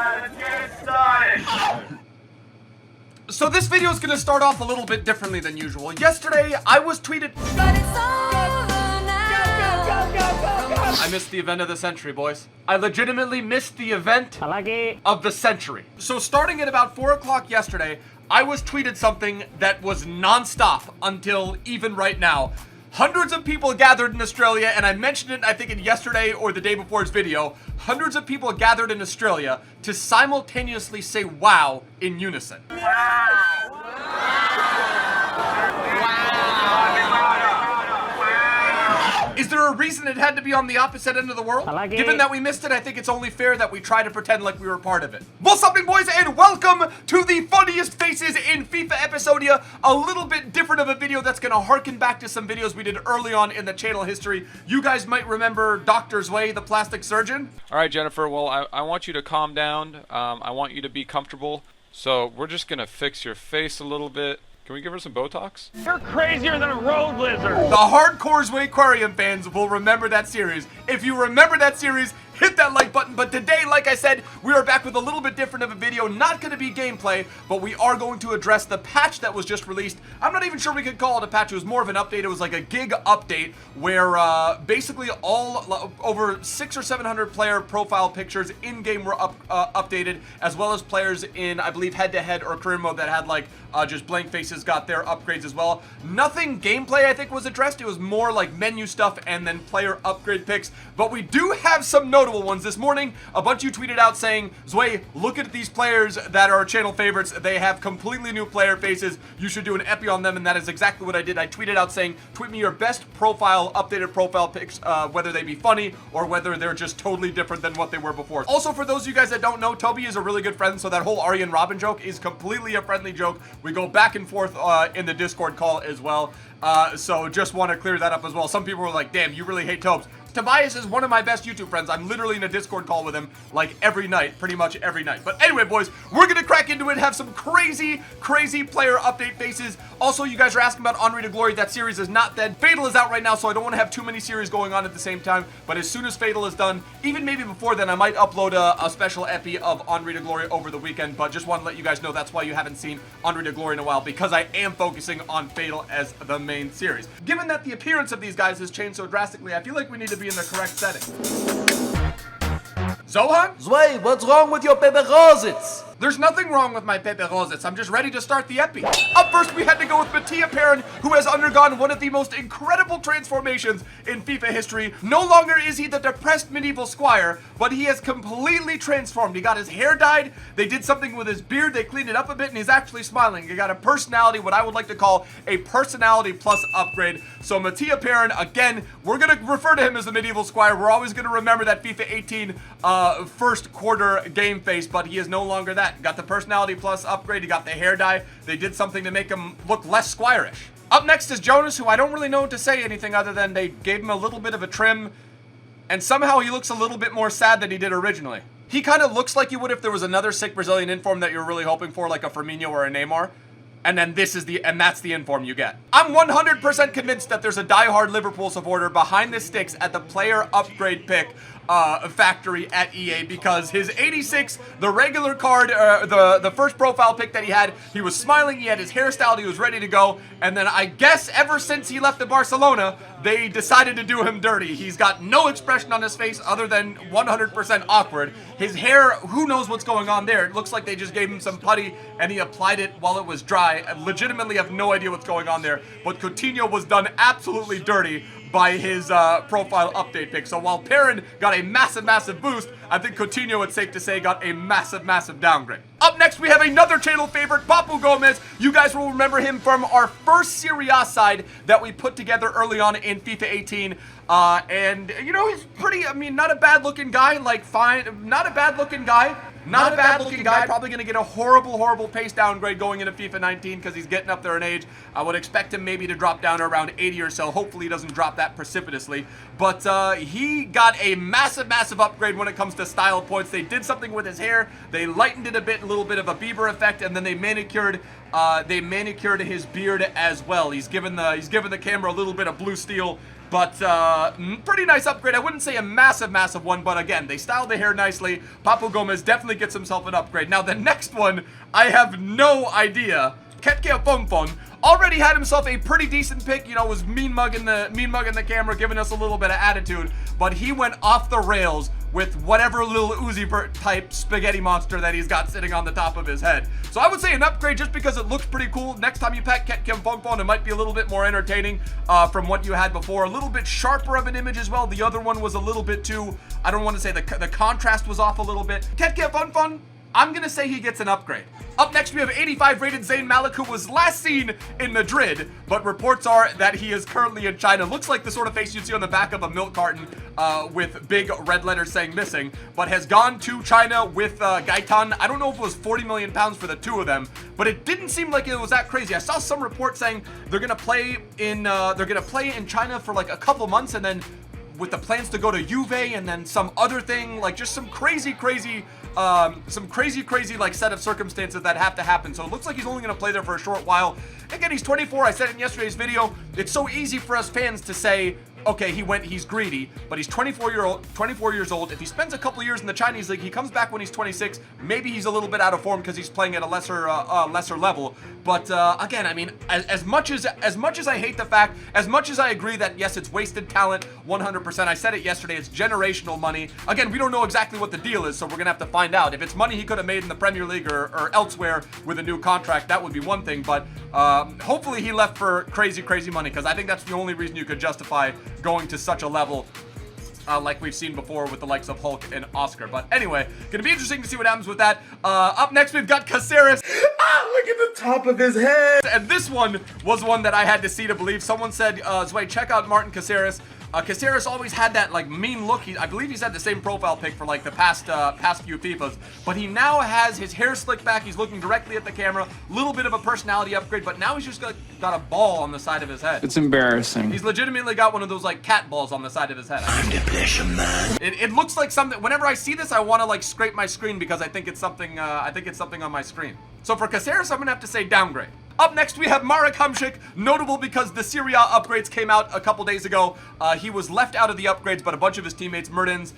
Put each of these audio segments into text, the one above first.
Let's get it started. So this video is going to start off a little bit differently than usual. Yesterday, I was tweeted... But it's over now. I missed the event of the century, boys. I legitimately missed the event of the century. So starting at about 4 o'clock yesterday, I was tweeted something that was non-stop until even right now. Hundreds of people gathered in Australia, and I mentioned it, I think, in yesterday or the day before's video. Hundreds of people gathered in Australia to simultaneously say wow in unison. Is there a reason it had to be on the opposite end of the world? Given that we missed it, I think it's only fair that we try to pretend like we were part of it. What's up, boys, and welcome to the funniest faces in FIFA episodia. A little bit different of a video that's gonna harken back to some videos we did early on in the channel history. You guys might remember Dr. Zwei, the plastic surgeon. All right, Jennifer, well, I want you to calm down. I want you to be comfortable. So we're just gonna fix your face a little bit. Can we give her some Botox? You're crazier than a road lizard. The hardcore Zwebackquarium fans will remember that series. If you remember that series, hit that like button. But today, like I said, we are back with a little bit different of a video. Not going to be gameplay, but we are going to address the patch that was just released. I'm not even sure we could call it a patch. It was more of an update. It was like a gig update where basically all over 600 or 700 player profile pictures in-game were updated, as well as players in, I believe, head-to-head or career mode that had like just blank faces got their upgrades as well. Nothing gameplay, I think, was addressed. It was more like menu stuff and then player upgrade picks. But we do have some notable ones. This morning, a bunch of you tweeted out saying, Zwei, look at these players that are channel favorites. They have completely new player faces. You should do an epi on them, and that is exactly what I did. I tweeted out saying, tweet me your best profile, updated profile pics, whether they be funny or whether they're just totally different than what they were before. Also, for those of you guys that don't know, Toby is a really good friend, so that whole Aryan Robin joke is completely a friendly joke. We go back and forth in the Discord call as well. So just want to clear that up as well. Some people were like, damn, you really hate Tobes. Tobias is one of my best YouTube friends. I'm literally in a Discord call with him like every night, pretty much every night. But anyway, boys, we're gonna crack into it, have some crazy player update faces. Also, you guys are asking about Henri de Glory. That series is not dead. Fatal is out right now, so I don't want to have too many series going on at the same time. But as soon as Fatal is done, even maybe before then, I might upload a special epi of Henri de Glory over the weekend. But just want to let you guys know that's why you haven't seen Henri de Glory in a while, because I am focusing on Fatal as the main series. Given that the appearance of these guys has changed so drastically, I feel like we need to be in the correct setting. Zohan? Zwei, what's wrong with your peperosits? There's nothing wrong with my peperosits. I'm just ready to start the epi. Up first, we had to go with Mattia Perrin, who has undergone one of the most incredible transformations in FIFA history. No longer is he the depressed medieval squire, but he has completely transformed. He got his hair dyed, they did something with his beard, they cleaned it up a bit, and he's actually smiling. He got a personality, what I would like to call a personality plus upgrade. So Mattia Perrin, again, we're going to refer to him as the medieval squire. We're always going to remember that FIFA 18 first quarter game face, but he is no longer that. Got the personality plus upgrade, he got the hair dye. They did something to make him look less squire-ish. Up next is Jonas, who I don't really know to say anything other than they gave him a little bit of a trim, and somehow he looks a little bit more sad than he did originally. He kind of looks like he would if there was another sick Brazilian inform that you're really hoping for, like a Firmino or a Neymar. And then that's the inform you get. I'm 100% convinced that there's a diehard Liverpool supporter behind the sticks at the player upgrade pick factory at EA, because his 86, the regular card, the first profile pick that he had, he was smiling, he had his hairstyle, he was ready to go, and then I guess ever since he left the Barcelona, they decided to do him dirty. He's got no expression on his face other than 100% awkward. His hair, who knows what's going on there? It looks like they just gave him some putty and he applied it while it was dry. I legitimately have no idea what's going on there, but Coutinho was done absolutely dirty by his profile update pick. So while Perrin got a massive boost, I think Coutinho, it's safe to say, got a massive downgrade. Up next, we have another channel favorite, Babu Gomez. You guys will remember him from our first Serie A side that we put together early on in FIFA 18. And, you know, he's pretty, I mean, not a bad looking guy, like fine, not a bad looking guy. Not a bad looking guy, probably going to get a horrible pace downgrade going into FIFA 19 because he's getting up there in age. I would expect him maybe to drop down to around 80 or so. Hopefully he doesn't drop that precipitously. But he got a massive upgrade when it comes to style points. They did something with his hair. They lightened it a bit, a little bit of a Bieber effect, and then they manicured his beard as well. He's given the camera a little bit of blue steel But pretty nice upgrade. I wouldn't say a massive one, but again, they styled the hair nicely. Babu Gomez definitely gets himself an upgrade. Now, the next one, I have no idea. Ketke Fonfon already had himself a pretty decent pick, you know, was mean mugging the camera, giving us a little bit of attitude, but he went off the rails with whatever little Uzi Vert type spaghetti monster that he's got sitting on the top of his head. So I would say an upgrade just because it looks pretty cool. Next time you pack Ketke Fonfon, it might be a little bit more entertaining from what you had before. A little bit sharper of an image as well. The other one was a little bit too, I don't want to say the contrast was off a little bit. Ketke Fonfon, I'm going to say he gets an upgrade. Up next, we have 85 rated Zayn Malik, who was last seen in Madrid, but reports are that he is currently in China. Looks like the sort of face you'd see on the back of a milk carton with big red letters saying missing, but has gone to China with Gaetan. I don't know if it was 40 million pounds for the two of them, but it didn't seem like it was that crazy. I saw some report saying they're going to play in China for like a couple months, and then with the plans to go to Juve and then some other thing, like just some crazy like set of circumstances that have to happen. So it looks like he's only going to play there for a short while. Again, he's 24. I said it in yesterday's video. It's so easy for us fans to say, okay, he's greedy, but he's 24 years old. If he spends a couple years in the Chinese league, he comes back when he's 26. Maybe he's a little bit out of form because he's playing at a lesser level. But again, I mean, as much as I hate the fact, as much as I agree that yes, it's wasted talent, 100%. I said it yesterday. It's generational money. Again, we don't know exactly what the deal is, so we're gonna have to find out. If it's money he could have made in the Premier League or elsewhere with a new contract, that would be one thing. But hopefully he left for crazy money, because I think that's the only reason you could justify going to such a level like we've seen before with the likes of Hulk and Oscar. But anyway, gonna be interesting to see what happens with that. Up next, we've got Casseras. Look at the top of his head. And this one was one that I had to see to believe. Someone said, Zwei, check out Martin Casseras. Casseras always had that like mean look. I believe he's had the same profile pic for like the past few FIFAs, but he now has his hair slicked back. He's looking directly at the camera. Little bit of a personality upgrade, but now he's just got a ball on the side of his head. It's embarrassing. He's legitimately got one of those like cat balls on the side of his head. I'm the pleasure man. It looks like something. Whenever I see this, I want to like scrape my screen because I think it's something. I think it's something on my screen. So for Casseras, I'm gonna have to say downgrade. Up next, we have Marek Hamšík, notable because the Serie A upgrades came out a couple days ago. He was left out of the upgrades, but a bunch of his teammates, Insigne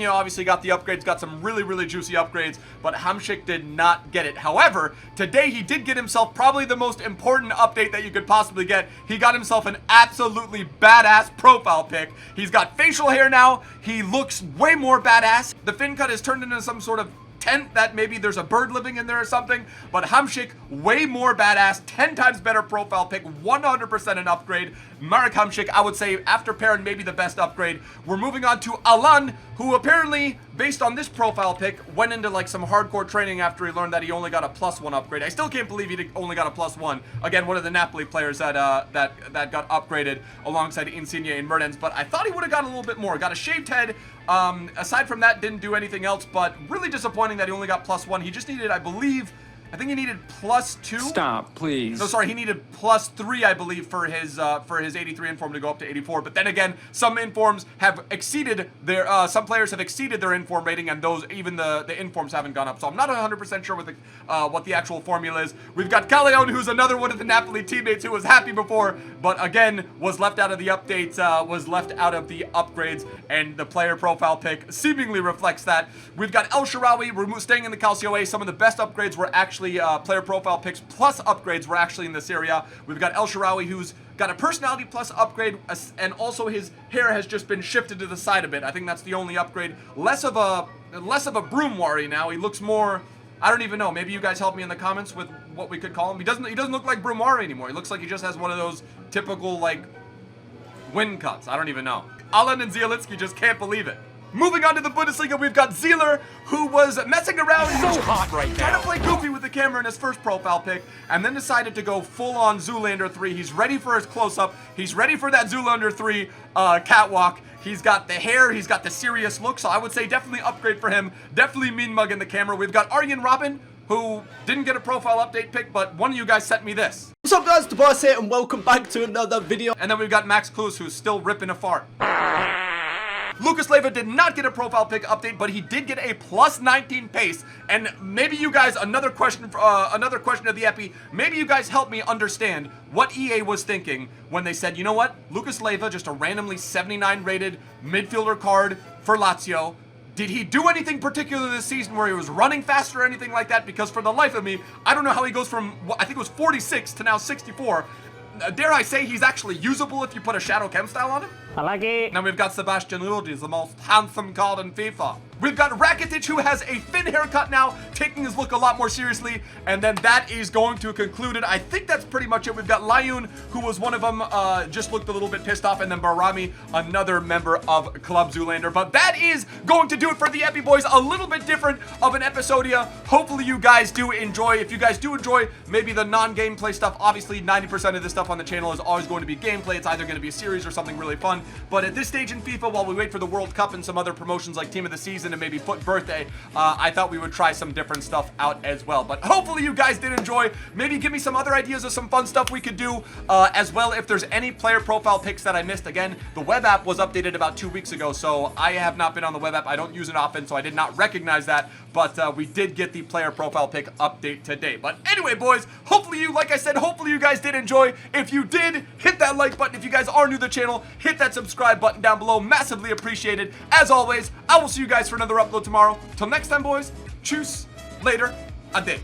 obviously got the upgrades, got some really juicy upgrades, but Hamšík did not get it. However, today he did get himself probably the most important update that you could possibly get. He got himself an absolutely badass profile pic. He's got facial hair now. He looks way more badass. The fin cut is turned into some sort of tent that maybe there's a bird living in there or something, but Hamšík, way more badass, 10 times better profile pic, 100% an upgrade. Marek Hamšík, I would say, after Perrin, maybe the best upgrade. We're moving on to Alan, who apparently, based on this profile pic, went into like some hardcore training after he learned that he only got a +1 upgrade. I still can't believe he only got a +1. Again, one of the Napoli players that got upgraded alongside Insigne and Mertens, but I thought he would have got a little bit more. Got a shaved head. Aside from that, didn't do anything else, but really disappointing that he only got +1. He just needed, I think he needed +2. Stop, please. No, sorry, he needed +3, I believe, for his 83 inform to go up to 84. But then again, some informs have exceeded their, some players have exceeded their inform rating, and even the informs haven't gone up. So I'm not 100% sure what the actual formula is. We've got Callejon, who's another one of the Napoli teammates who was happy before, but again was left out of the updates, was left out of the upgrades, and the player profile pic seemingly reflects that. We've got El Shaarawy. We're staying in the Calcio A. Some of the best upgrades were actually player profile picks plus upgrades were actually in this area. We've got El Shaarawy, who's got a personality plus upgrade, and also his hair has just been shifted to the side a bit. I think that's the only upgrade. Less of a Broomwari now. He looks more, I don't even know. Maybe you guys help me in the comments with what we could call him. He doesn't look like Broomwari anymore. He looks like he just has one of those typical like wind cuts. I don't even know. Alan and Zielinski just can't believe it. Moving on to the Bundesliga, we've got Zieler, who was messing around, so hot right now, trying to play goofy with the camera in his first profile pic, and then decided to go full-on Zoolander 3. He's ready for his close-up. He's ready for that Zoolander 3 catwalk. He's got the hair. He's got the serious look, so I would say definitely upgrade for him. Definitely mean mug in the camera. We've got Arjen Robben, who didn't get a profile update pic, but one of you guys sent me this. What's up guys, Tobias here and welcome back to another video. And then we've got Max Klus, who's still ripping a fart. Lucas Leiva did not get a profile pic update, but he did get a plus 19 pace. And maybe you guys, another question of the epi, maybe you guys help me understand what EA was thinking when they said, you know what, Lucas Leiva, just a randomly 79 rated midfielder card for Lazio. Did he do anything particular this season where he was running faster or anything like that? Because for the life of me, I don't know how he goes from, I think it was 46 to now 64. Dare I say he's actually usable if you put a Shadow Chem style on him? I like it. Now we've got Sebastian Rudi, the most handsome card in FIFA. We've got Rakitic, who has a thin haircut now, taking his look a lot more seriously. And then that is going to conclude it. I think that's pretty much it. We've got Layun, who was one of them, just looked a little bit pissed off. And then Barami, another member of Club Zoolander. But that is going to do it for the Epi Boys. A little bit different of an episodia. Hopefully you guys do enjoy. If you guys do enjoy maybe the non-gameplay stuff, obviously 90% of this stuff on the channel is always going to be gameplay. It's either going to be a series or something really fun. But at this stage in FIFA, while we wait for the World Cup and some other promotions like Team of the Season and maybe Foot Birthday, I thought we would try some different stuff out as well. But hopefully you guys did enjoy. Maybe give me some other ideas of some fun stuff we could do as well. If there's any player profile pics that I missed, again, the web app was updated about 2 weeks ago, so I have not been on the web app. I don't use it often, so I did not recognize that. But we did get the player profile pic update today. But anyway, boys, hopefully you, like I said, hopefully you guys did enjoy. If you did, hit that like button. If you guys are new to the channel, hit that subscribe button down below. Massively appreciated. As always, I will see you guys for another upload tomorrow. Till next time, boys. Tschüss. Later. Ade.